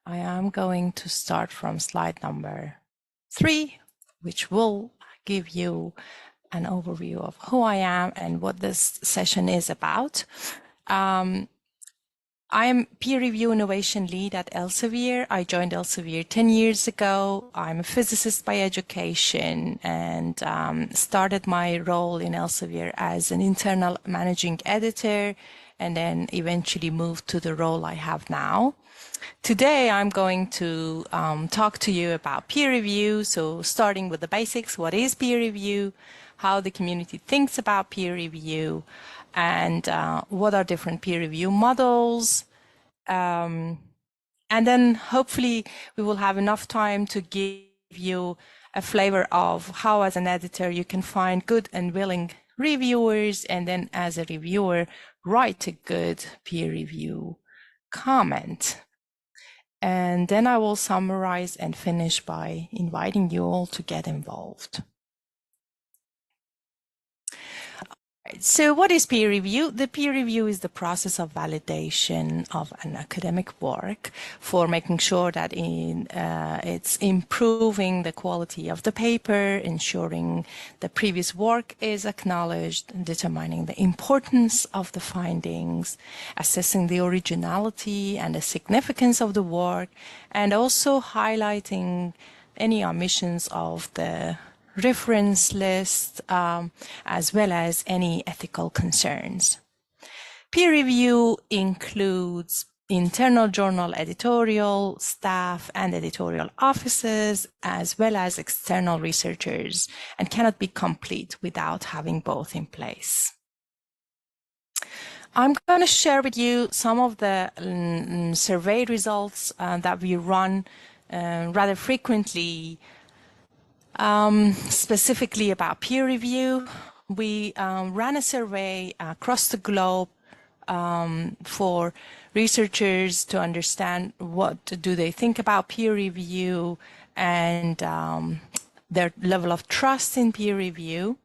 I am going to start from slide number 3, which will give you an overview of who I am and what this session is about. I am peer review innovation lead at Elsevier. I joined Elsevier 10 years ago. I'm a physicist by education and started my role in Elsevier as an internal managing editor and then eventually moved to the role I have now. Today, I'm going to talk to you about peer review. So starting with the basics, what is peer review, how the community thinks about peer review, and what are different peer review models. And then hopefully we will have enough time to give you a flavor of how as an editor you can find good and willing reviewers, and then as a reviewer, write a good peer review comment. And then I will summarize and finish by inviting you all to get involved. So what is peer review? The peer review is the process of validation of an academic work for making sure that it's improving the quality of the paper, ensuring the previous work is acknowledged, determining the importance of the findings, assessing the originality and the significance of the work, and also highlighting any omissions of the reference list, as well as any ethical concerns. Peer review includes internal journal editorial staff and editorial offices, as well as external researchers, and cannot be complete without having both in place. I'm going to share with you some of the survey results that we run rather frequently. Specifically about peer review, we ran a survey across the globe for researchers to understand what do they think about peer review and their level of trust in peer review.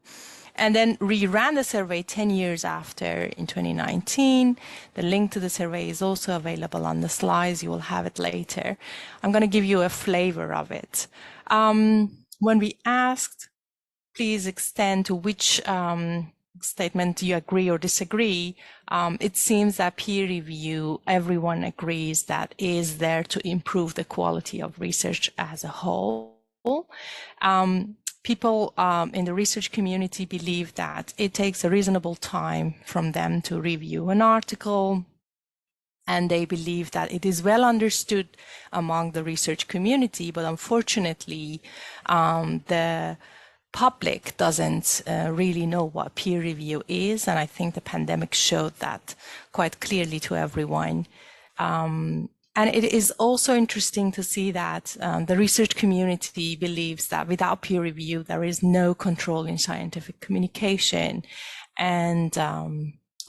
And then reran the survey 10 years after in 2019. The link to the survey is also available on the slides. You will have it later. I'm going to give you a flavor of it. When we asked, please extend to which statement you agree or disagree, it seems that peer review, everyone agrees that is there to improve the quality of research as a whole. People in the research community believe that it takes a reasonable time from them to review an article, and they believe that it is well understood among the research community, but unfortunately, the public doesn't really know what peer review is, and I think the pandemic showed that quite clearly to everyone. And it is also interesting to see that the research community believes that without peer review, there is no control in scientific communication, and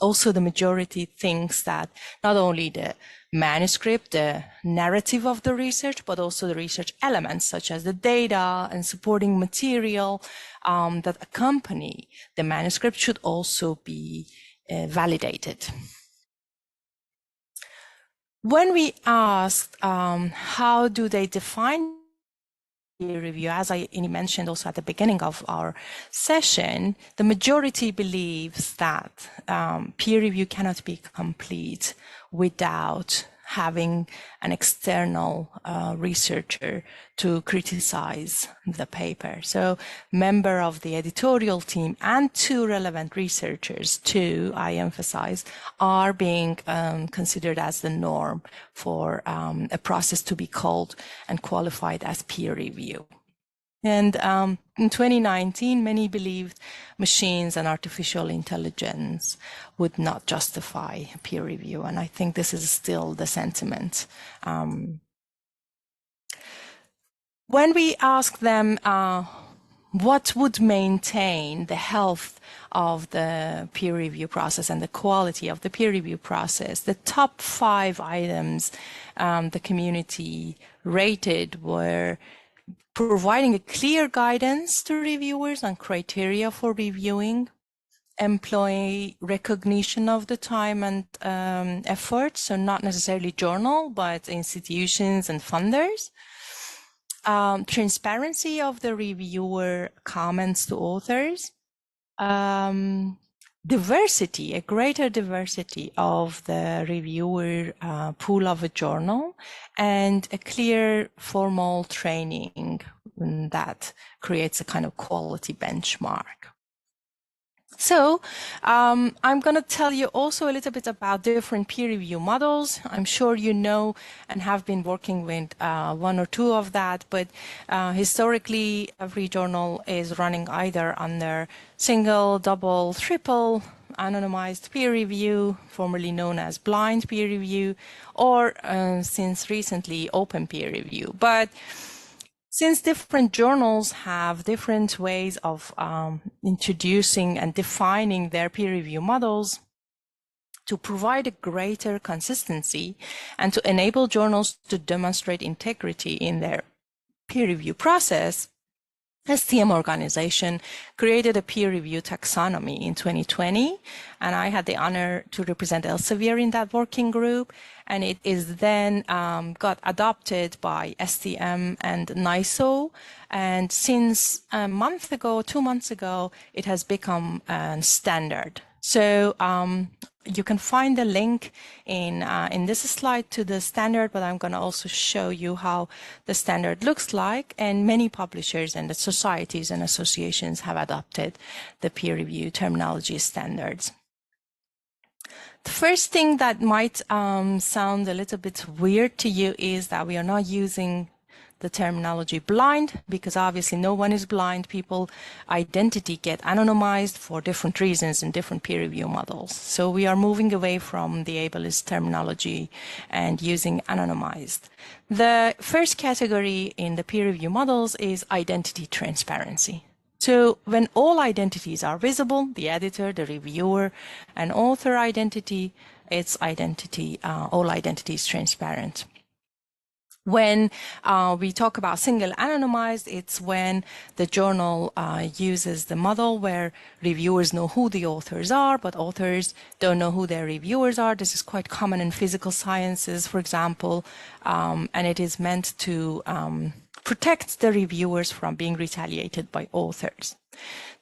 also, the majority thinks that not only the manuscript, the narrative of the research, but also the research elements such as the data and supporting material that accompany the manuscript should also be validated. When we asked how do they define peer review, as I mentioned also at the beginning of our session, the majority believes that peer review cannot be complete without having an external researcher to criticize the paper. So member of the editorial team and 2 relevant researchers, 2, I emphasize, are being considered as the norm for a process to be called and qualified as peer review. And in 2019, many believed machines and artificial intelligence would not justify peer review. And I think this is still the sentiment. When we ask them what would maintain the health of the peer review process and the quality of the peer review process, the top 5 items the community rated were providing a clear guidance to reviewers on criteria for reviewing, employee recognition of the time and effort, so not necessarily journal, but institutions and funders. Transparency of the reviewer comments to authors. Diversity, a greater diversity of the reviewer pool of a journal, and a clear formal training that creates a kind of quality benchmark. So I'm going to tell you also a little bit about different peer review models. I'm sure you know and have been working with one or two of that, but historically every journal is running either under single, double, triple anonymized peer review, formerly known as blind peer review, or since recently open peer review. But since different journals have different ways of introducing and defining their peer review models to provide a greater consistency and to enable journals to demonstrate integrity in their peer review process, STM organization created a peer review taxonomy in 2020, and I had the honor to represent Elsevier in that working group, and it is then got adopted by STM and NISO, and since a month ago, 2 months ago, it has become a standard. So you can find the link in this slide to the standard, but I'm going to also show you how the standard looks like. And many publishers and the societies and associations have adopted the peer review terminology standards. The first thing that might sound a little bit weird to you is that we are not using the terminology blind, because obviously no one is blind. People identity get anonymized for different reasons in different peer review models. So we are moving away from the ableist terminology and using anonymized. The first category in the peer review models is identity transparency. So when all identities are visible, the editor, the reviewer, and author identity, its identity, all identity is transparent. When we talk about single anonymized, it's when the journal uses the model where reviewers know who the authors are, but authors don't know who their reviewers are. This is quite common in physical sciences, for example, and it is meant to protect the reviewers from being retaliated by authors.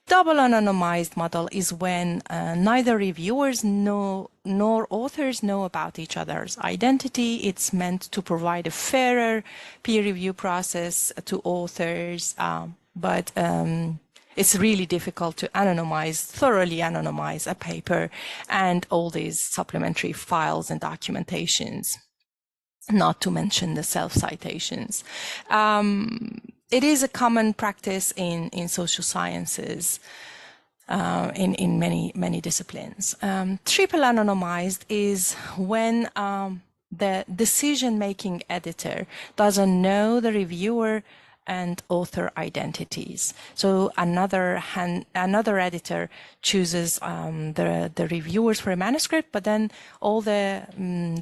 Double anonymized model is when neither reviewers know nor authors know about each other's identity. It's meant to provide a fairer peer review process to authors, but it's really difficult to thoroughly anonymize a paper and all these supplementary files and documentations, not to mention the self-citations. It is a common practice in social sciences, in many disciplines. Triple anonymized is when the decision-making editor doesn't know the reviewer and author identities. So another editor chooses the reviewers for a manuscript, but then all the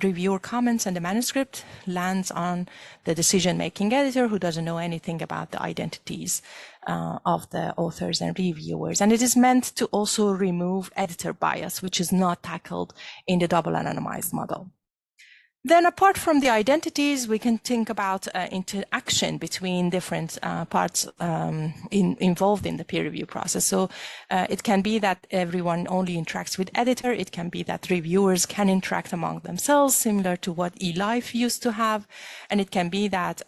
reviewer comments and the manuscript lands on the decision-making editor, who doesn't know anything about the identities of the authors and reviewers. And it is meant to also remove editor bias, which is not tackled in the double anonymized model. Then apart from the identities, we can think about interaction between different parts involved in the peer review process. So it can be that everyone only interacts with editor. It can be that reviewers can interact among themselves, similar to what eLife used to have. And it can be that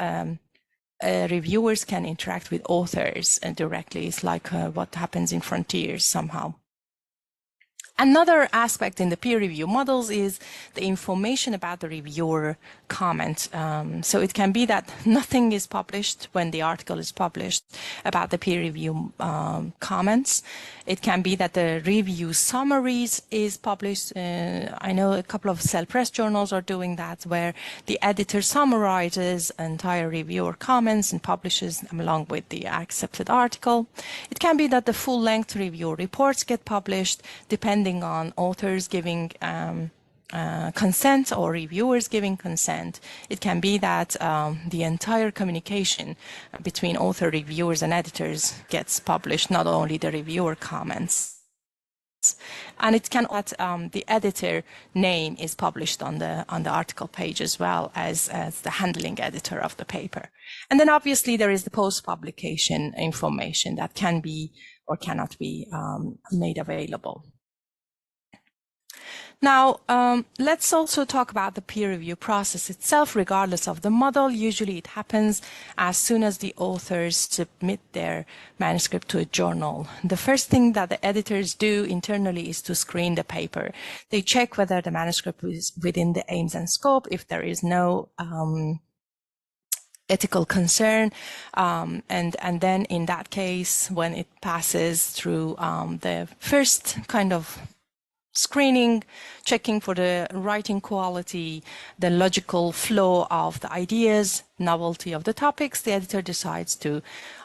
reviewers can interact with authors directly. It's like what happens in Frontiers somehow. Another aspect in the peer review models is the information about the reviewer comment. So it can be that nothing is published when the article is published about the peer review comments. It can be that the review summaries is published. I know a couple of self-press journals are doing that, where the editor summarizes entire reviewer comments and publishes them along with the accepted article. It can be that the full-length review reports get published, depending on authors giving consent or reviewers giving consent. It can be that the entire communication between author, reviewers, and editors gets published, not only the reviewer comments. And it can the editor name is published on the article page as well as the handling editor of the paper. And then obviously there is the post-publication information that can be or cannot be made available. Now, let's also talk about the peer review process itself, regardless of the model. Usually it happens as soon as the authors submit their manuscript to a journal. The first thing that the editors do internally is to screen the paper. They check whether the manuscript is within the aims and scope, if there is no ethical concern, and then in that case, when it passes through the first kind of screening, checking for the writing quality, the logical flow of the ideas, novelty of the topics, the editor decides to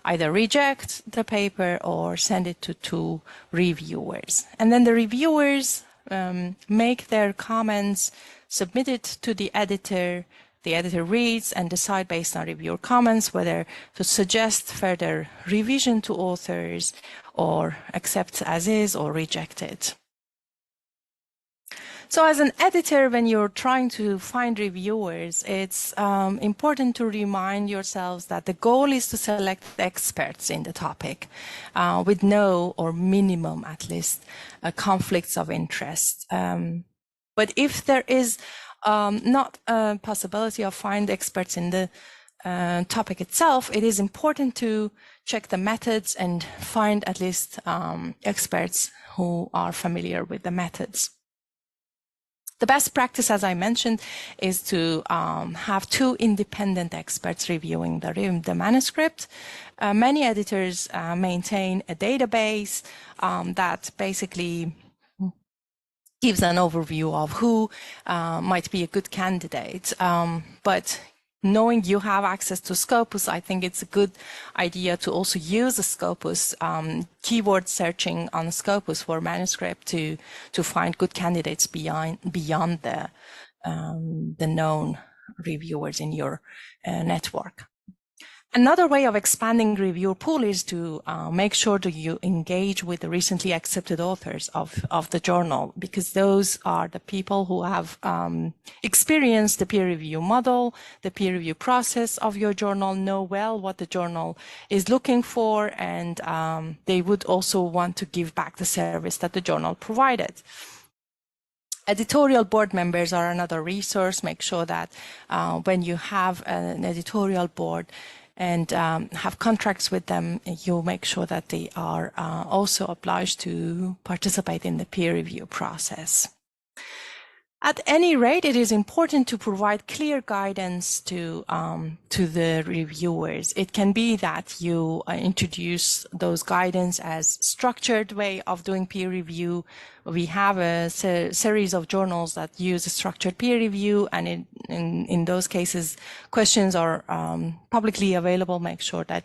either reject the paper or send it to 2 reviewers. And then the reviewers make their comments, submit it to the editor. The editor reads and decide based on reviewer comments whether to suggest further revision to authors or accept as is or reject it. So as an editor, when you're trying to find reviewers, it's important to remind yourselves that the goal is to select experts in the topic with no or minimum, at least, conflicts of interest. But if there is not a possibility of finding experts in the topic itself, it is important to check the methods and find at least experts who are familiar with the methods. The best practice, as I mentioned, is to have 2 independent experts reviewing the manuscript. Many editors maintain a database that basically gives an overview of who might be a good candidate. But knowing you have access to Scopus, I think it's a good idea to also use the Scopus keyword searching on Scopus for manuscript to find good candidates beyond the known reviewers in your network. Another way of expanding reviewer pool is to make sure that you engage with the recently accepted authors of the journal, because those are the people who have experienced the peer review model, the peer review process of your journal, know well what the journal is looking for, and they would also want to give back the service that the journal provided. Editorial board members are another resource. Make sure that when you have an editorial board and have contracts with them, you make sure that they are also obliged to participate in the peer review process. At any rate, it is important to provide clear guidance to the reviewers. It can be that you introduce those guidance as structured way of doing peer review. We have a series of journals that use a structured peer review, and in those cases, questions are publicly available. Make sure that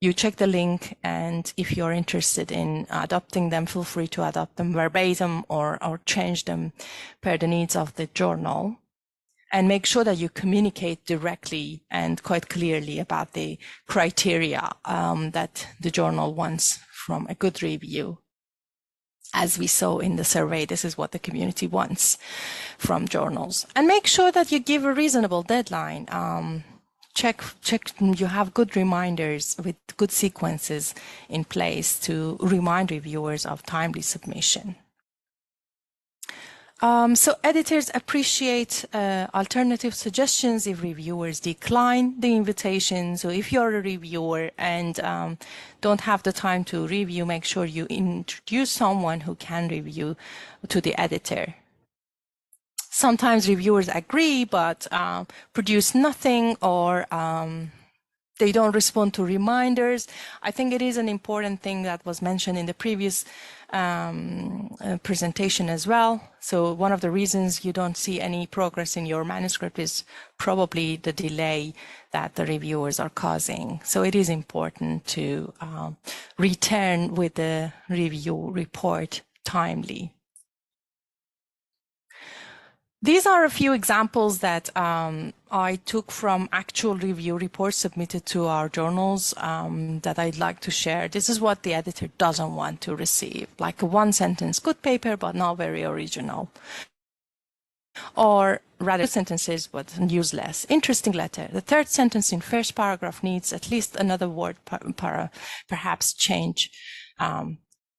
you check the link, and if you're interested in adopting them, feel free to adopt them verbatim or change them per the needs of the journal. And make sure that you communicate directly and quite clearly about the criteria that the journal wants from a good review. As we saw in the survey, this is what the community wants from journals. And make sure that you give a reasonable deadline. Check you have good reminders with good sequences in place to remind reviewers of timely submission. So editors appreciate alternative suggestions if reviewers decline the invitation. So if you're a reviewer and don't have the time to review, make sure you introduce someone who can review to the editor. Sometimes reviewers agree, but produce nothing, or they don't respond to reminders. I think it is an important thing that was mentioned in the previous presentation as well. So one of the reasons you don't see any progress in your manuscript is probably the delay that the reviewers are causing. So it is important to return with the review report timely. These are a few examples that I took from actual review reports submitted to our journals that I'd like to share. This is what the editor doesn't want to receive, like a one-sentence good paper, but not very original. Or rather sentences, but useless. Interesting letter. The third sentence in first paragraph needs at least another word, perhaps change.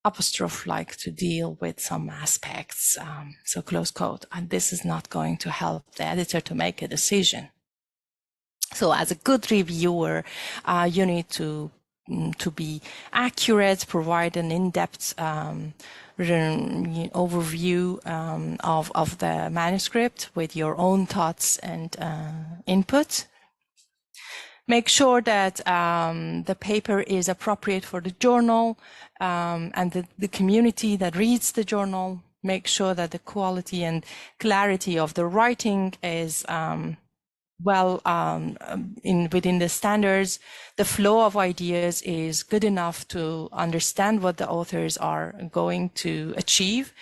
Apostrophe like to deal with some aspects, so close quote, and this is not going to help the editor to make a decision. So as a good reviewer, you need to be accurate, provide an in-depth overview of the manuscript with your own thoughts and input. Make sure that the paper is appropriate for the journal and the community that reads the journal. Make sure that the quality and clarity of the writing is within the standards. The flow of ideas is good enough to understand what the authors are going to achieve.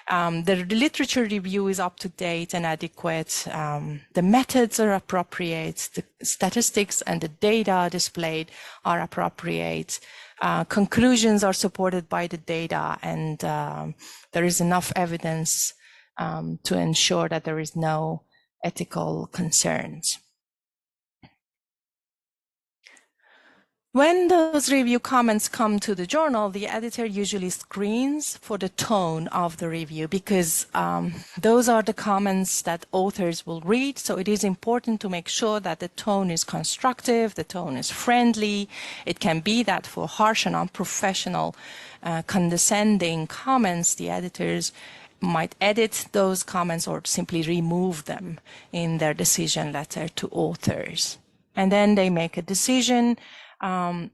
The literature review is up to date and adequate. The methods are appropriate. The statistics and the data displayed are appropriate. Conclusions are supported by the data, and there is enough evidence to ensure that there is no ethical concerns. When those review comments come to the journal, the editor usually screens for the tone of the review, because those are the comments that authors will read. So it is important to make sure that the tone is constructive, the tone is friendly. It can be that for harsh and unprofessional, condescending comments, the editors might edit those comments or simply remove them in their decision letter to authors. And then they make a decision.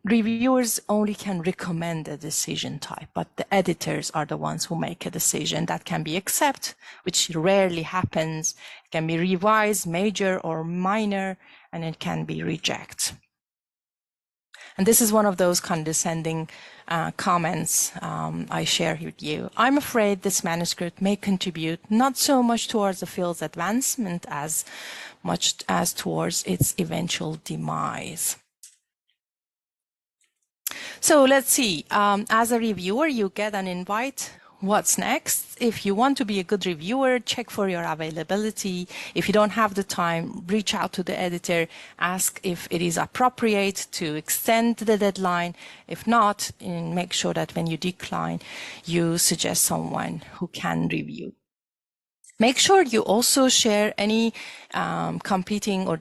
Reviewers only can recommend a decision type, but the editors are the ones who make a decision that can be accept, which rarely happens. It can be revised, major or minor, and it can be reject. And this is one of those condescending comments I share with you. I'm afraid this manuscript may contribute not so much towards the field's advancement as much as towards its eventual demise. So let's see, as a reviewer, you get an invite. What's next? If you want to be a good reviewer, check for your availability. If you don't have the time, reach out to the editor, ask if it is appropriate to extend the deadline. If not, make sure that when you decline, you suggest someone who can review. Make sure you also share any competing or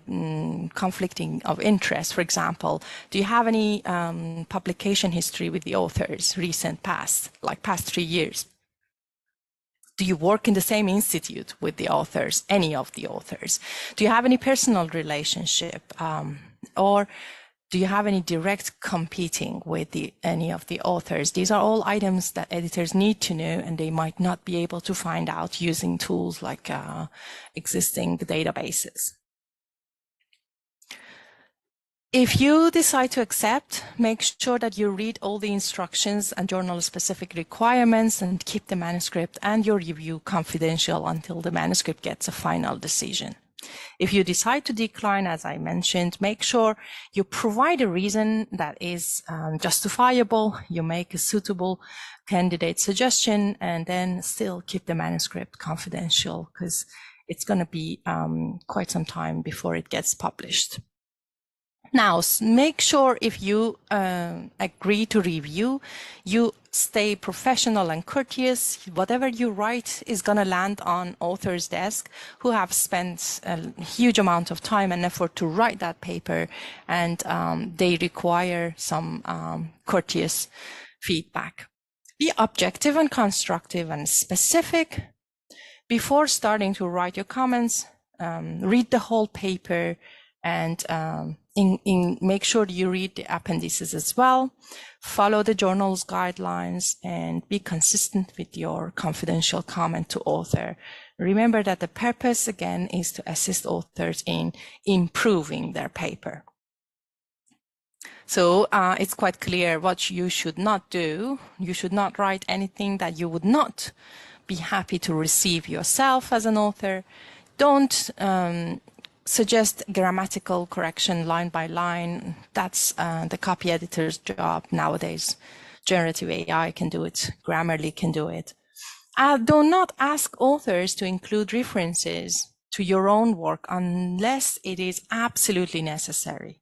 conflicting of interest. For example, do you have any publication history with the authors, recent past, like past 3 years? Do you work in the same institute with the authors, any of the authors? Do you have any personal relationship? Or do you have any direct competing with any of the authors? These are all items that editors need to know, and they might not be able to find out using tools like existing databases. If you decide to accept, make sure that you read all the instructions and journal-specific requirements and keep the manuscript and your review confidential until the manuscript gets a final decision. If you decide to decline, as I mentioned, make sure you provide a reason that is justifiable, you make a suitable candidate suggestion, and then still keep the manuscript confidential, because it's going to be quite some time before it gets published. Now, make sure if you agree to review, you stay professional and courteous. Whatever you write is going to land on author's desk, who have spent a huge amount of time and effort to write that paper, and they require some courteous feedback. Be objective and constructive and specific. Before starting to write your comments, read the whole paper, and make sure you read the appendices as well. Follow the journal's guidelines and be consistent with your confidential comment to author. Remember that the purpose, again, is to assist authors in improving their paper. So it's quite clear what you should not do. You should not write anything that you would not be happy to receive yourself as an author. Don't suggest grammatical correction line by line. That's the copy editor's job nowadays. Generative AI can do it. Grammarly can do it. Do not ask authors to include references to your own work unless it is absolutely necessary.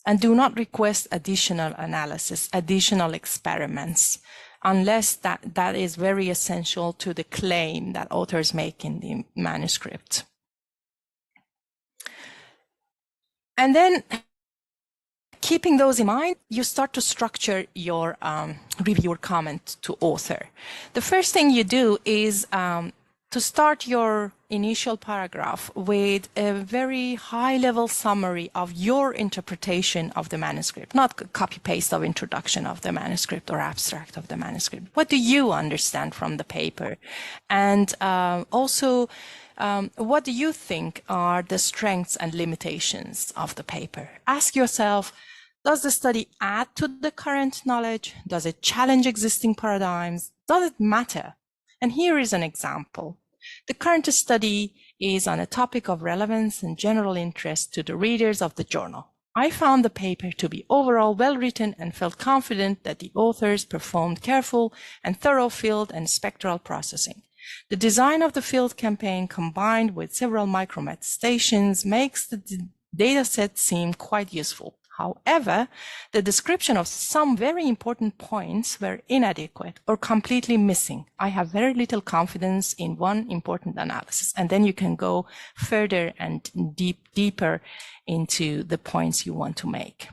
And do not request additional analysis, additional experiments, unless that is very essential to the claim that authors make in the manuscript. And then, keeping those in mind, you start to structure your reviewer comment to author. The first thing you do is to start your initial paragraph with a very high-level summary of your interpretation of the manuscript, not copy-paste of introduction of the manuscript or abstract of the manuscript. What do you understand from the paper? And also, what do you think are the strengths and limitations of the paper? Ask yourself, does the study add to the current knowledge? Does it challenge existing paradigms? Does it matter? And here is an example. The current study is on a topic of relevance and general interest to the readers of the journal. I found the paper to be overall well-written and felt confident that the authors performed careful and thorough field and spectral processing. The design of the field campaign combined with several micromet stations makes the dataset seem quite useful. However, the description of some very important points were inadequate or completely missing. I have very little confidence in one important analysis. And then you can go further and deeper into the points you want to make.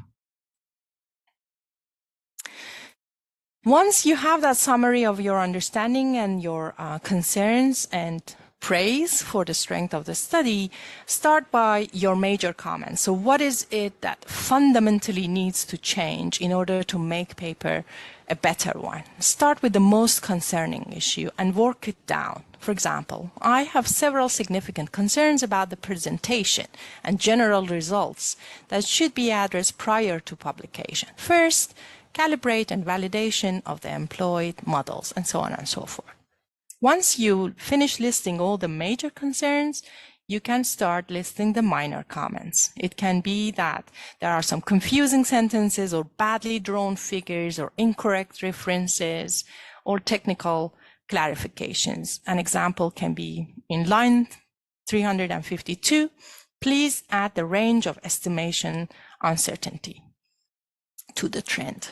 Once you have that summary of your understanding and your concerns and praise for the strength of the study, start by your major comments. So what is it that fundamentally needs to change in order to make paper a better one? Start with the most concerning issue and work it down. For example, I have several significant concerns about the presentation and general results that should be addressed prior to publication. First, calibrate and validation of the employed models, and so on and so forth. Once you finish listing all the major concerns, you can start listing the minor comments. It can be that there are some confusing sentences or badly drawn figures or incorrect references or technical clarifications. An example can be in line 352, please add the range of estimation uncertainty to the trend.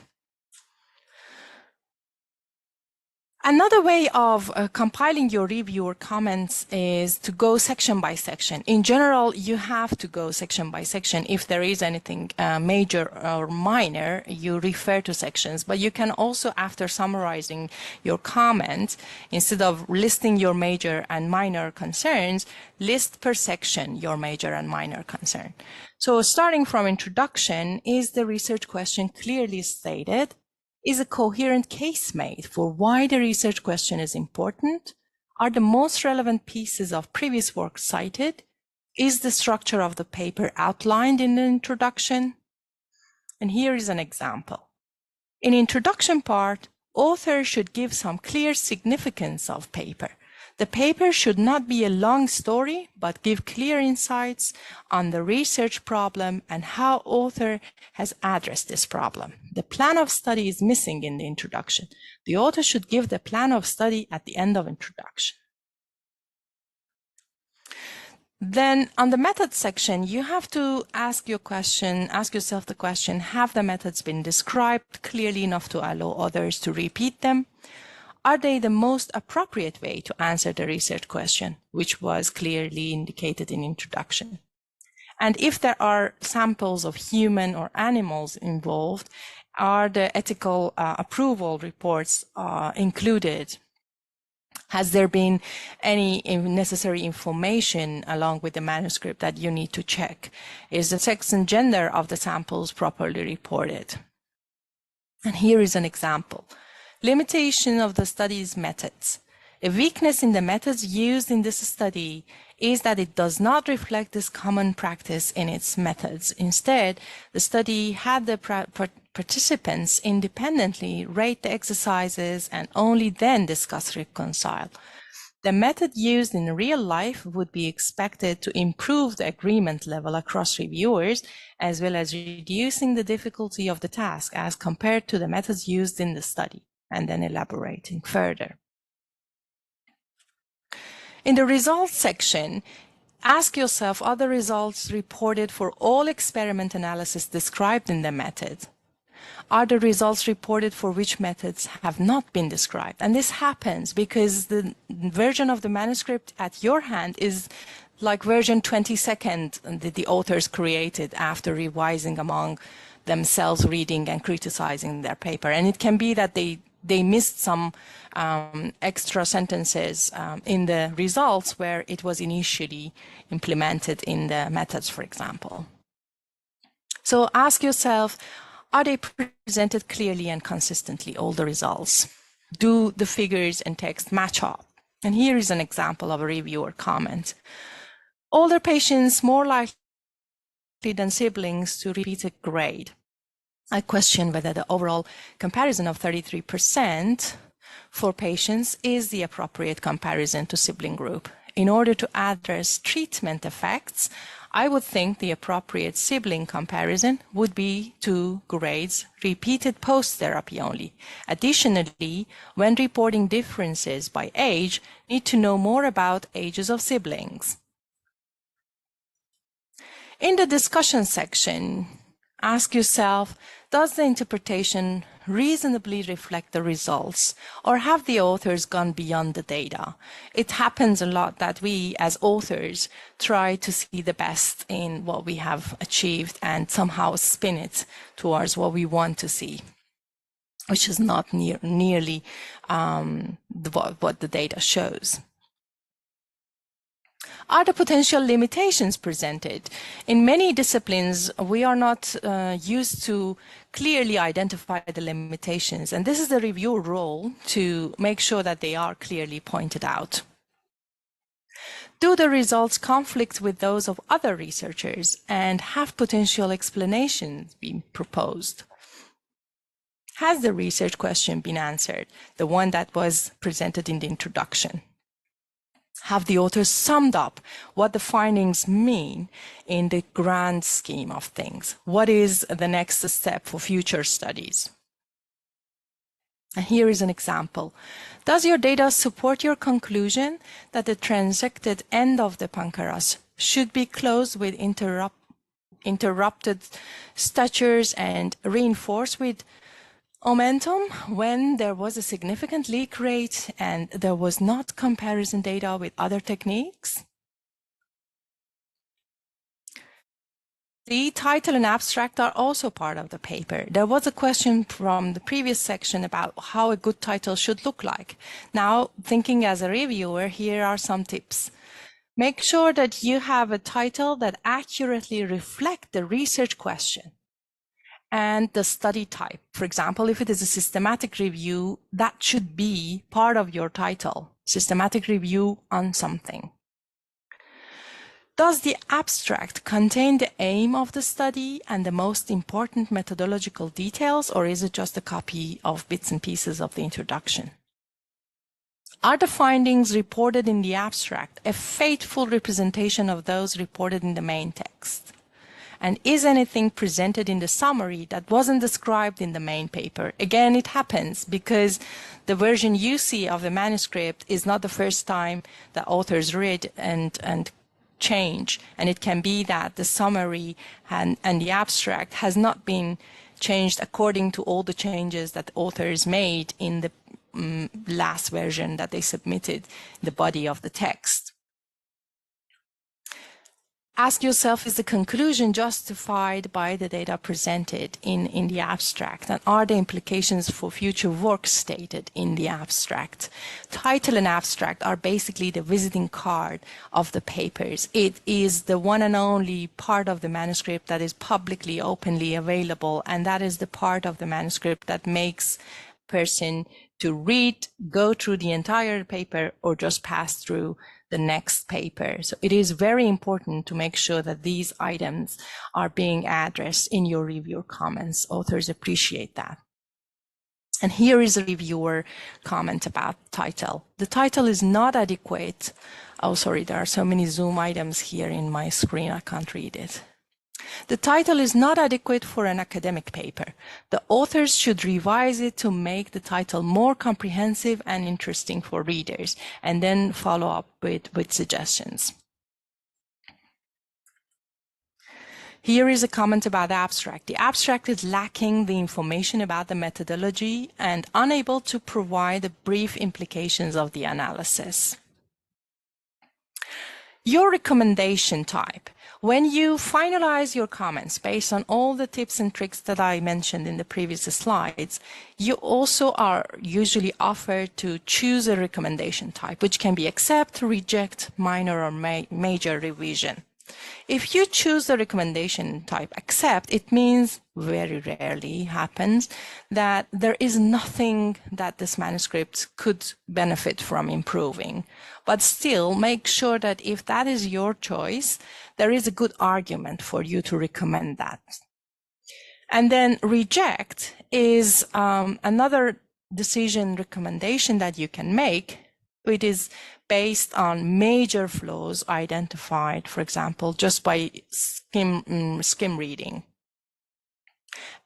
Another way of compiling your reviewer comments is to go section by section. In general, you have to go section by section. If there is anything major or minor, you refer to sections. But you can also, after summarizing your comment, instead of listing your major and minor concerns, list per section your major and minor concern. So starting from introduction, is the research question clearly stated? Is a coherent case made for why the research question is important? Are the most relevant pieces of previous work cited? Is the structure of the paper outlined in the introduction? And here is an example. In introduction part, author should give some clear significance of paper. The paper should not be a long story, but give clear insights on the research problem and how author has addressed this problem. The plan of study is missing in the introduction. The author should give the plan of study at the end of introduction. Then on the method section, you have to ask yourself the question, have the methods been described clearly enough to allow others to repeat them? Are they the most appropriate way to answer the research question, which was clearly indicated in introduction? And if there are samples of human or animals involved, are the ethical approval reports included? Has there been any necessary information along with the manuscript that you need to check? Is the sex and gender of the samples properly reported? And here is an example. Limitation of the study's methods. A weakness in the methods used in this study is that it does not reflect this common practice in its methods. Instead, the study had the participants independently rate the exercises and only then discuss reconcile. The method used in real life would be expected to improve the agreement level across reviewers, as well as reducing the difficulty of the task as compared to the methods used in the study, and then elaborating further. In the results section, ask yourself, are the results reported for all experiment analysis described in the method? Are the results reported for which methods have not been described? And this happens because the version of the manuscript at your hand is like version 22nd that the authors created after revising among themselves, reading and criticizing their paper. And it can be that they missed some extra sentences in the results where it was initially implemented in the methods, for example. So ask yourself, are they presented clearly and consistently, all the results? Do the figures and text match up? And here is an example of a reviewer comment. Older patients more likely than siblings to repeat a grade. I question whether the overall comparison of 33% for patients is the appropriate comparison to sibling group. In order to address treatment effects, I would think the appropriate sibling comparison would be 2 grades repeated post-therapy only. Additionally, when reporting differences by age, need to know more about ages of siblings. In the discussion section, ask yourself, does the interpretation reasonably reflect the results, or have the authors gone beyond the data? It happens a lot that we as authors try to see the best in what we have achieved and somehow spin it towards what we want to see, which is not nearly what the data shows. Are the potential limitations presented? In many disciplines, we are not used to clearly identify the limitations, and this is the reviewer role to make sure that they are clearly pointed out. Do the results conflict with those of other researchers, and have potential explanations been proposed? Has the research question been answered, the one that was presented in the introduction? Have the authors summed up what the findings mean in the grand scheme of things? What is the next step for future studies? And here is an example. Does your data support your conclusion that the transected end of the pancreas should be closed with interrupted sutures and reinforced with omentum when there was a significant leak rate and there was not comparison data with other techniques? The title and abstract are also part of the paper. There was a question from the previous section about how a good title should look like. Now, thinking as a reviewer, here are some tips. Make sure that you have a title that accurately reflects the research question and the study type. For example, if it is a systematic review, that should be part of your title, systematic review on something. Does the abstract contain the aim of the study and the most important methodological details, or is it just a copy of bits and pieces of the introduction? Are the findings reported in the abstract a faithful representation of those reported in the main text? And is anything presented in the summary that wasn't described in the main paper? Again, it happens because the version you see of the manuscript is not the first time that authors read and change. And it can be that the summary and the abstract has not been changed according to all the changes that authors made in the last version that they submitted, the body of the text. Ask yourself, is the conclusion justified by the data presented in the abstract? And are the implications for future work stated in the abstract? Title and abstract are basically the visiting card of the papers. It is the one and only part of the manuscript that is publicly, openly available, and that is the part of the manuscript that makes a person to read, go through the entire paper, or just pass through the next paper. So it is very important to make sure that these items are being addressed in your review comments. Authors appreciate that. And here is a reviewer comment about title. The title is not adequate. Oh, sorry, there are so many Zoom items here in my screen, I can't read it. The title is not adequate for an academic paper. The authors should revise it to make the title more comprehensive and interesting for readers, and then follow up with suggestions. Here is a comment about the abstract. The abstract is lacking the information about the methodology and unable to provide the brief implications of the analysis. Your recommendation type. When you finalize your comments based on all the tips and tricks that I mentioned in the previous slides, you also are usually offered to choose a recommendation type, which can be accept, reject, minor, or major revision. If you choose the recommendation type accept, it means, very rarely happens, that there is nothing that this manuscript could benefit from improving. But still, make sure that if that is your choice, there is a good argument for you to recommend that. And then reject is another decision recommendation that you can make. It is based on major flaws identified, for example, just by skim reading.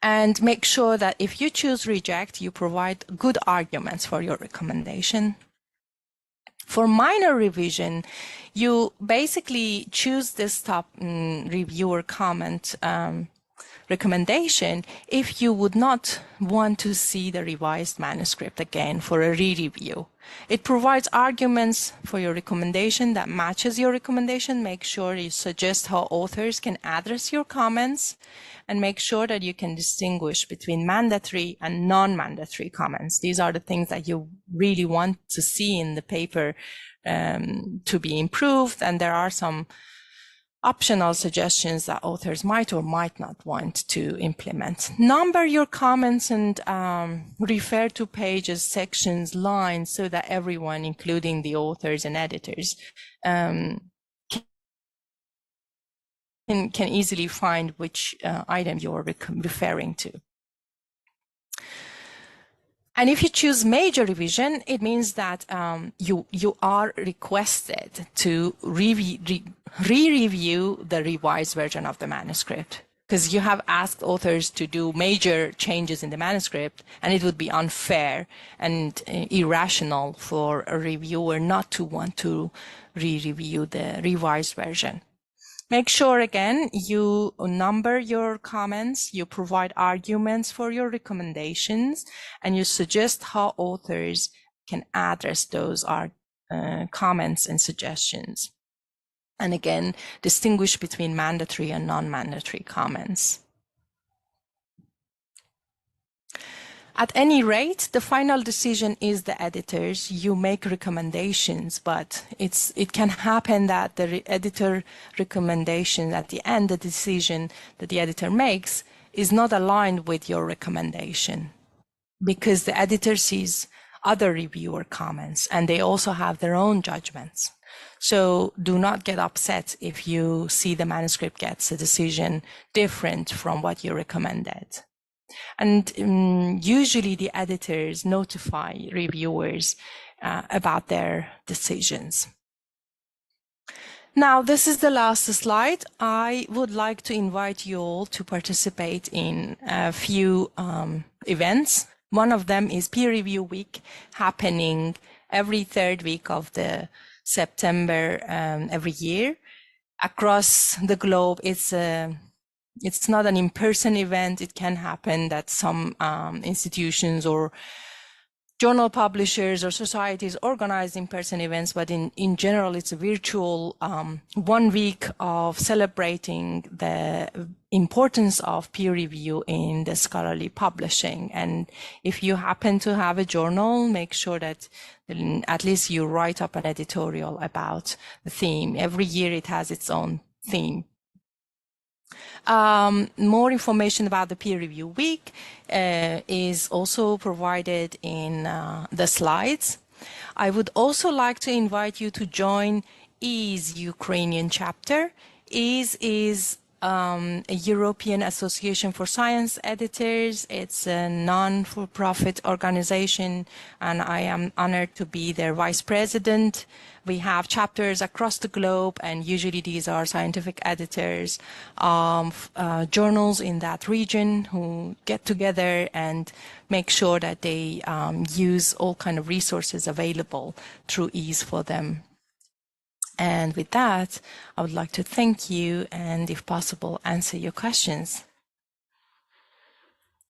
And make sure that if you choose reject, you provide good arguments for your recommendation. For minor revision, you basically choose this top reviewer comment recommendation if you would not want to see the revised manuscript again for a re-review. It provides arguments for your recommendation that matches your recommendation. Make sure you suggest how authors can address your comments, and make sure that you can distinguish between mandatory and non-mandatory comments. These are the things that you really want to see in the paper to be improved, and there are some optional suggestions that authors might or might not want to implement. Number your comments and refer to pages, sections, lines, so that everyone, including the authors and editors, can easily find which item you're referring to. And if you choose major revision, it means that you are requested to re-review the revised version of the manuscript, because you have asked authors to do major changes in the manuscript, and it would be unfair and irrational for a reviewer not to want to re-review the revised version. Make sure, again, you number your comments, you provide arguments for your recommendations, and you suggest how authors can address those comments and suggestions. And again, distinguish between mandatory and non-mandatory comments. At any rate, the final decision is the editor's. You make recommendations, but it can happen that the editor recommendation at the end, the decision that the editor makes, is not aligned with your recommendation, because the editor sees other reviewer comments and they also have their own judgments. So do not get upset if you see the manuscript gets a decision different from what you recommended. And usually the editors notify reviewers about their decisions. Now, this is the last slide. I would like to invite you all to participate in a few events. One of them is Peer Review Week, happening every third week of the September every year. Across the globe, it's not an in-person event. It can happen that some institutions or journal publishers or societies organize in-person events, but in general, it's a virtual 1 week of celebrating the importance of peer review in the scholarly publishing. And if you happen to have a journal, make sure that at least you write up an editorial about the theme. Every year it has its own theme. More information about the Peer Review Week is also provided in the slides. I would also like to invite you to join EASE Ukrainian chapter. EASE is a European Association for Science Editors. It's a non-for-profit organization, and I am honored to be their vice president. We have chapters across the globe, and usually these are scientific editors of journals in that region who get together and make sure that they use all kind of resources available through ease for them. And with that, I would like to thank you and, if possible, answer your questions.